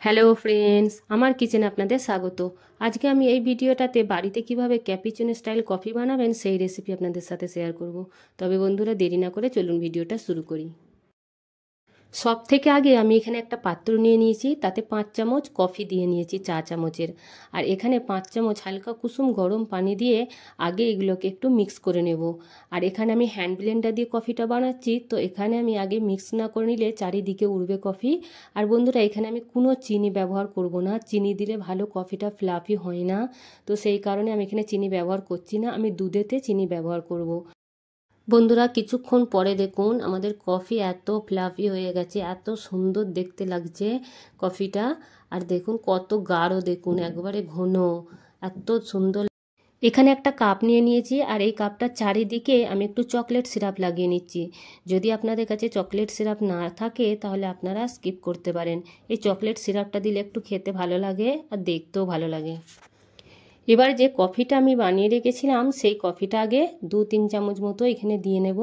Hello friends, আমার কিচেনে আপনাদের স্বাগত। আজকে আমি এই ভিডিওটাতে বাড়িতে কিভাবে ক্যাপিচিনো স্টাইল কফি বানাবেন সেই রেসিপি আপনাদের সাথে শেয়ার করব। তবে বন্ধুরা, দেরি না করে চলুন ভিডিওটা শুরু করি। সব থেকে আগে আমি এখানে একটা পাত্র নিয়ে নিয়েছি, তাতে 5 চামচ কফি দিয়ে নিয়েছি চা চামচের। আর এখানে 5 চামচ হালকা কুসুম গরম পানি দিয়ে আগে এগুলোকে একটু মিক্স করে নেব। আর এখানে আমি হ্যান্ড ব্লেন্ডার দিয়ে কফিটা বানাচ্ছি, তো এখানে আমি আগে মিক্স না করে নিলে চারিদিকে উড়বে কফি। আর বন্ধুরা, এখানে আমি কোনো চিনি ব্যবহার করব না, চিনি দিলে ভালো কফিটা ফ্লাফি হয় না। তো সেই কারণে আমি এখানে চিনি ব্যবহার করছি না, আমি দুধেতে চিনি ব্যবহার করব। বন্ধুরা, কিছুক্ষণ পরে দেখুন আমাদের কফি এত ফ্লাফি হয়ে গেছে, এত সুন্দর দেখতে লাগছে কফিটা। আর দেখুন কত গাঢ়, দেখুন একবারে ঘন, এত সুন্দর। এখানে একটা কাপ নিয়ে নিয়েছি, আর এই কাপটার চারিদিকে আমি একটু চকলেট সিরাপ লাগিয়ে নিচ্ছি। যদি আপনাদের কাছে চকলেট সিরাপ না থাকে তাহলে আপনারা স্কিপ করতে পারেন। এই চকলেট সিরাপটা দিলে একটু খেতে ভালো লাগে আর দেখতেও ভালো লাগে। এবার যে কফিটা আমি বানিয়ে রেখেছিলাম সেই কফিটা আগে 2-3 চামচ মতো এখানে দিয়ে নেব।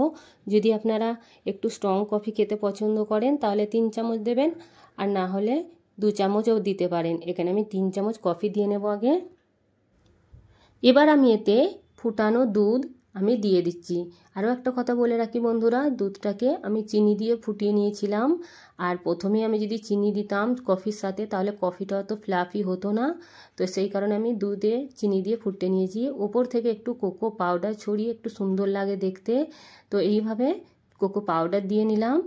যদি আপনারা একটু স্ট্রং কফি খেতে পছন্দ করেন তাহলে 3 চামচ দেবেন, আর না হলে 2 চামচও দিতে পারেন। এখানে আমি 3 চামচ কফি দিয়ে নেব আগে। এবার আমি এতে ফুটানো দুধ আমি দিয়ে দিচ্ছি। আরও একটা কথা বলে রাখি বন্ধুরা, দুধটাকে আমি চিনি দিয়ে ফুটিয়ে নিয়েছিলাম। আর প্রথমে আমি যদি চিনি দিতাম কফির সাথে তাহলে কফিটা অত ফ্লাফি হতো না। তো সেই কারণে আমি দুধে চিনি দিয়ে ফুটিয়ে নিয়েছি। ওপর থেকে একটু কোকো পাউডার ছড়িয়ে একটু সুন্দর লাগে দেখতে। তো এইভাবে কোকো পাউডার দিয়ে নিলাম।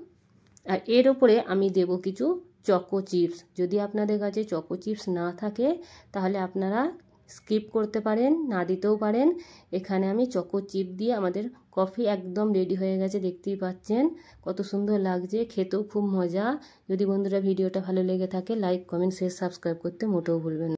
আর এর ওপরে আমি দেব কিছু চকো চিপস। যদি আপনাদের কাছে চকো চিপস না থাকে তাহলে আপনারা স্কিপ করতে পারেন, না দিতেও পারেন। এখানে আমি চকো চিপ দিয়ে আমাদের কফি একদম রেডি হয়ে গেছে, দেখতেই পাচ্ছেন কত সুন্দর লাগছে, খেতেও খুব মজা। যদি বন্ধুরা ভিডিওটা ভালো লেগে থাকে লাইক, কমেন্ট, শেয়ার, সাবস্ক্রাইব করতে মোটেও ভুলবেন না।